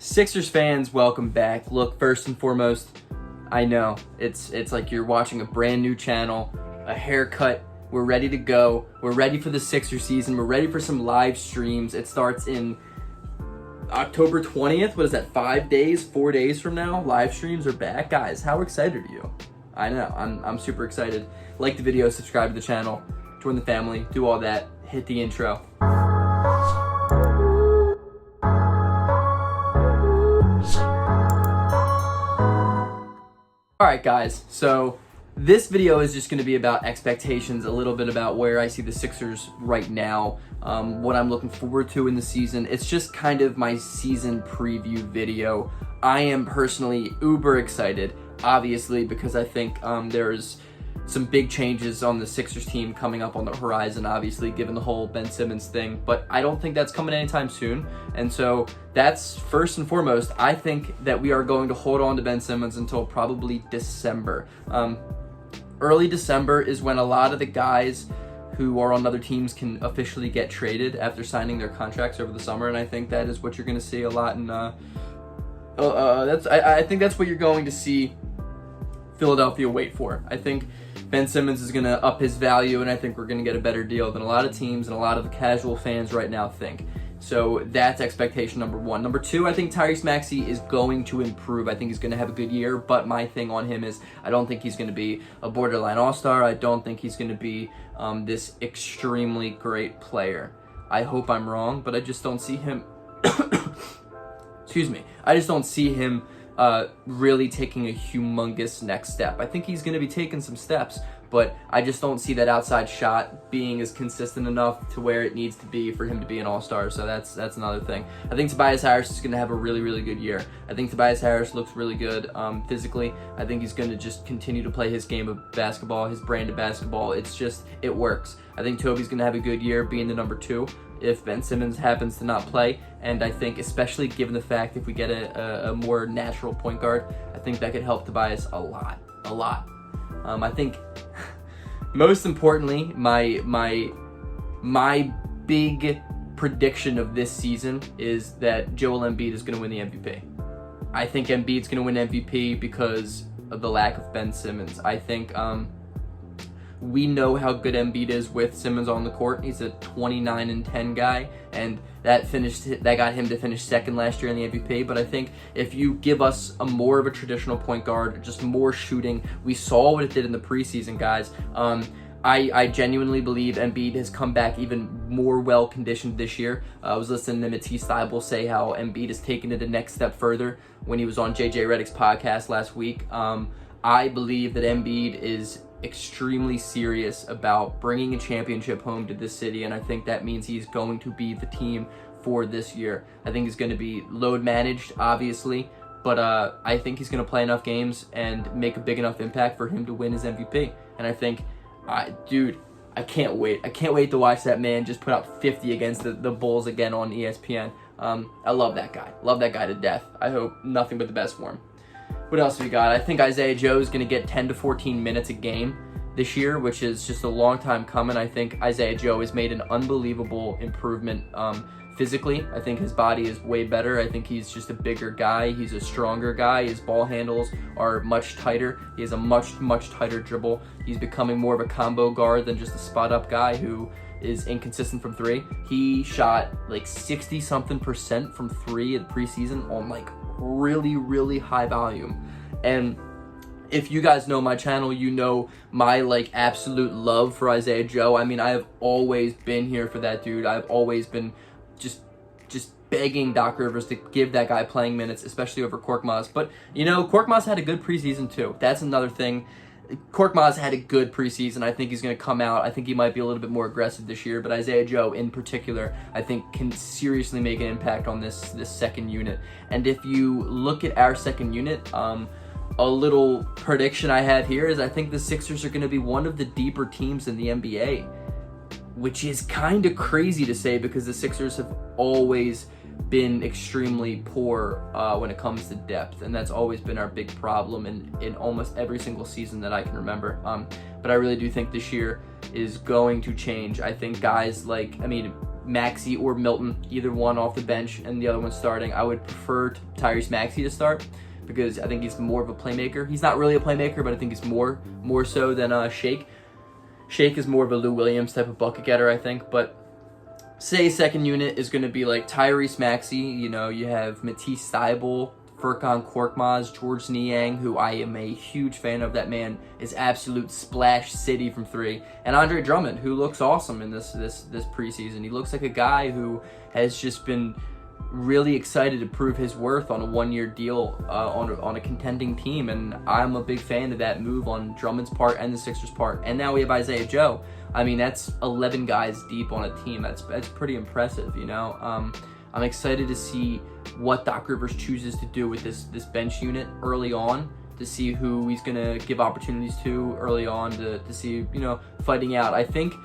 Sixers fans, welcome back. Look, first and foremost, I know it's like you're watching a brand new channel, a haircut. We're ready to go. We're ready for the Sixers season. We're ready for some live streams. It starts in October 20th. What is that? 4 days from now? Live streams are back. Guys, how excited are you? I know, I'm super excited. Like the video, subscribe to the channel, join the family, do all that, hit the intro. Alright guys, so this video is just going to be about expectations, a little bit about where I see the Sixers right now, what I'm looking forward to in the season. It's just kind of my season preview video. I am personally uber excited, obviously, because I think there's some big changes on the Sixers team coming up on the horizon, obviously, given the whole Ben Simmons thing, but I don't think that's coming anytime soon, and so that's first and foremost. I think that we are going to hold on to Ben Simmons until probably December. Early December is when a lot of the guys who are on other teams can officially get traded after signing their contracts over the summer, and I think that is what you're going to see a lot in I think that's what you're going to see Philadelphia wait for. I think Ben Simmons is going to up his value, and I think we're going to get a better deal than a lot of teams and a lot of the casual fans right now think. So that's expectation number one. Number two, I think Tyrese Maxey is going to improve. I think he's going to have a good year, but my thing on him is I don't think he's going to be a borderline all-star. I don't think he's going to be this extremely great player. I hope I'm wrong, but I just don't see him excuse me. I just don't see him really taking a humongous next step. I think he's going to be taking some steps, but I just don't see that outside shot being as consistent enough to where it needs to be for him to be an all-star. So that's another thing. I think Tobias Harris is going to have a really, really good year. I think Tobias Harris looks really good physically. I think he's going to just continue to play his game of basketball, his brand of basketball. It works. I think Toby's going to have a good year being the number 2 if Ben Simmons happens to not play, and I think especially given the fact if we get a more natural point guard, I think that could help Tobias a lot. I think most importantly, my big prediction of this season is that Joel Embiid is going to win the MVP. I think Embiid's going to win MVP because of the lack of Ben Simmons. I think we know how good Embiid is with Simmons on the court. He's a 29-10 guy, and that got him to finish second last year in the MVP. But I think if you give us a more of a traditional point guard, just more shooting, we saw what it did in the preseason, guys. I genuinely believe Embiid has come back even more well-conditioned this year. I was listening to Matisse Thybulle say how Embiid has taken it a next step further when he was on JJ Redick's podcast last week. I believe that Embiid is extremely serious about bringing a championship home to this city, and I think that means he's going to be the team for this year. I think he's going to be load managed, obviously, but I think he's going to play enough games and make a big enough impact for him to win his MVP. And I think, dude, I can't wait. I can't wait to watch that man just put up 50 against the Bulls again on ESPN. I love that guy. Love that guy to death. I hope nothing but the best for him. What else we got? I think Isaiah Joe is going to get 10 to 14 minutes a game this year, which is just a long time coming. I think Isaiah Joe has made an unbelievable improvement physically. I think his body is way better. I think he's just a bigger guy. He's a stronger guy. His ball handles are much tighter. He has a much, much tighter dribble. He's becoming more of a combo guard than just a spot-up guy who is inconsistent from 3. He shot like 60-something% from 3 in preseason on like really, really high volume. And if you guys know my channel, you know my like absolute love for Isaiah Joe. I mean, I have always been here for that dude. I've always been just begging Doc Rivers to give that guy playing minutes, especially over Korkmaz. But you know, Korkmaz had a good preseason too. That's another thing. Korkmaz had a good preseason. I think he's going to come out. I think he might be a little bit more aggressive this year, but Isaiah Joe in particular, I think can seriously make an impact on this second unit. And if you look at our second unit, a little prediction I have here is I think the Sixers are going to be one of the deeper teams in the NBA, which is kind of crazy to say because the Sixers have always been extremely poor when it comes to depth, and that's always been our big problem in almost every single season that I can remember. But I really do think this year is going to change. I think guys like, Maxey or Milton, either one off the bench and the other one starting. I would prefer Tyrese Maxey to start because I think he's more of a playmaker. He's not really a playmaker, but I think he's more so than Shake. Shake is more of a Lou Williams type of bucket getter, I think. But say second unit is going to be like Tyrese Maxey. You know, you have Matisse Thybulle, Furkan Korkmaz, George Niang, who I am a huge fan of. That man is absolute splash city from three. And Andre Drummond, who looks awesome in this preseason. He looks like a guy who has just been really excited to prove his worth on a one-year deal on a contending team. And I'm a big fan of that move on Drummond's part and the Sixers' part. And now we have Isaiah Joe. I mean, that's 11 guys deep on a team. That's pretty impressive, you know. I'm excited to see what Doc Rivers chooses to do with this bench unit early on, to see who he's going to give opportunities to early on, to see, you know, fighting out. I think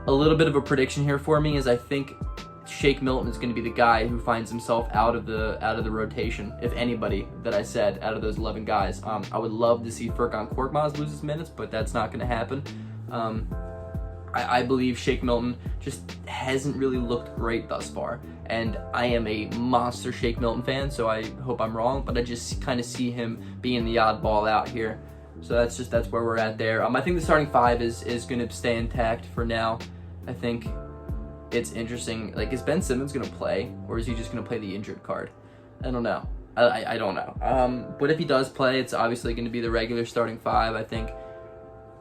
a little bit of a prediction here for me is I think Shake Milton is going to be the guy who finds himself out of the rotation, if anybody that I said out of those 11 guys. I would love to see Furkan Korkmaz lose his minutes, but that's not going to happen. I believe Shake Milton just hasn't really looked great thus far. And I am a monster Shake Milton fan, so I hope I'm wrong, but I just kind of see him being the oddball out here. So that's where we're at there. I think the starting five is going to stay intact for now. I think it's interesting. Like, is Ben Simmons going to play, or is he just going to play the injured card? I don't know. I don't know. But if he does play, it's obviously going to be the regular starting five. I think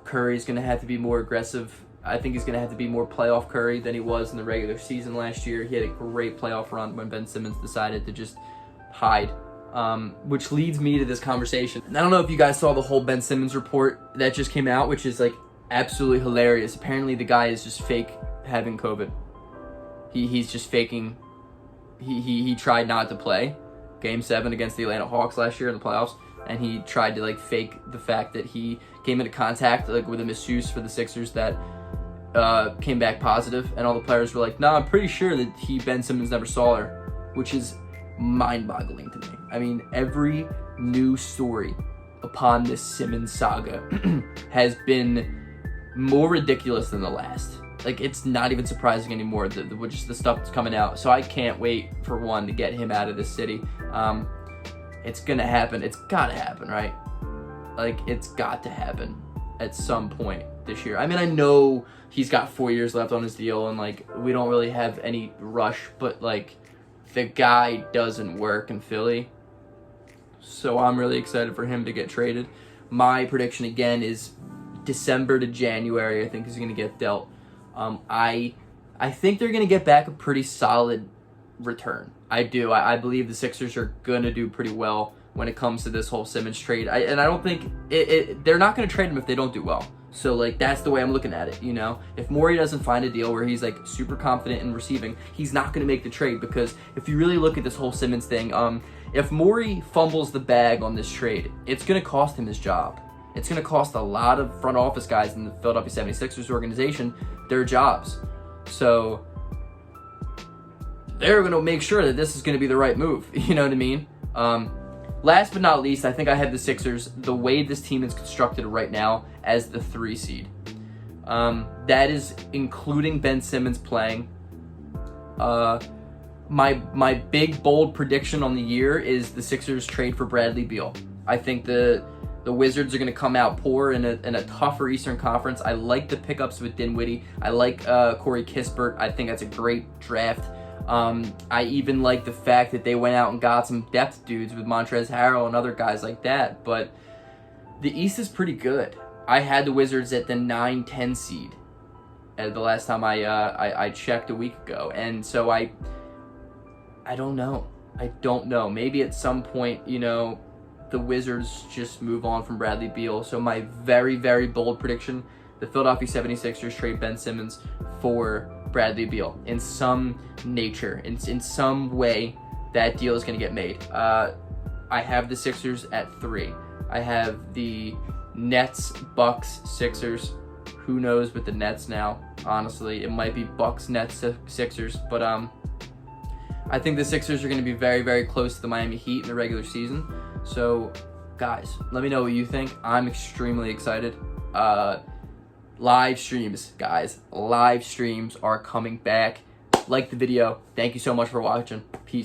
Curry's going to have to be more aggressive. I think he's going to have to be more playoff Curry than he was in the regular season last year. He had a great playoff run when Ben Simmons decided to just hide, which leads me to this conversation. And I don't know if you guys saw the whole Ben Simmons report that just came out, which is like absolutely hilarious. Apparently the guy is just fake having COVID. He's just faking. He tried not to play Game 7 against the Atlanta Hawks last year in the playoffs, and he tried to like fake the fact that he came into contact like with a masseuse for the Sixers that came back positive, and all the players were like, "No, I'm pretty sure that Ben Simmons never saw her," which is mind-boggling to me. I mean, every new story upon this Simmons saga has been more ridiculous than the last. Like, it's not even surprising anymore, just the stuff that's coming out. So I can't wait for one to get him out of this city. It's gonna happen. It's gotta happen, right? Like, it's got to happen at some point this year. I mean, I know he's got 4 years left on his deal, and like, we don't really have any rush, but like, the guy doesn't work in Philly. So I'm really excited for him to get traded. My prediction again is December to January. I think he's gonna get dealt. I think they're gonna get back a pretty solid return. I do. I believe the Sixers are gonna do pretty well when it comes to this whole Simmons trade. I don't think they're not gonna trade him if they don't do well. So like, that's the way I'm looking at it. You know, if Morey doesn't find a deal where he's like super confident in receiving, he's not gonna make the trade, because if you really look at this whole Simmons thing, if Morey fumbles the bag on this trade, it's gonna cost him his job. It's going to cost a lot of front office guys in the Philadelphia 76ers organization their jobs. So they're going to make sure that this is going to be the right move. You know what I mean? Last but not least, I think I have the Sixers, the way this team is constructed right now, as the 3 seed. That is including Ben Simmons playing. My big, bold prediction on the year is the Sixers trade for Bradley Beal. I think the Wizards are going to come out poor in a tougher Eastern Conference. I like the pickups with Dinwiddie. I like Corey Kispert. I think that's a great draft. I even like the fact that they went out and got some depth dudes with Montrezl Harrell and other guys like that. But the East is pretty good. I had the Wizards at the 9-10 seed the last time I checked a week ago. And so I don't know. I don't know. Maybe at some point, you know, the Wizards just move on from Bradley Beal. So my very, very bold prediction, the Philadelphia 76ers trade Ben Simmons for Bradley Beal. In some nature, in some way, that deal is going to get made. I have the Sixers at 3. I have the Nets, Bucks, Sixers. Who knows with the Nets now? Honestly, it might be Bucks, Nets, Sixers. But I think the Sixers are going to be very, very close to the Miami Heat in the regular season. So, guys, let me know what you think. I'm extremely excited. Live streams, guys. Live streams are coming back. like the video. Thank you so much for watching. Peace.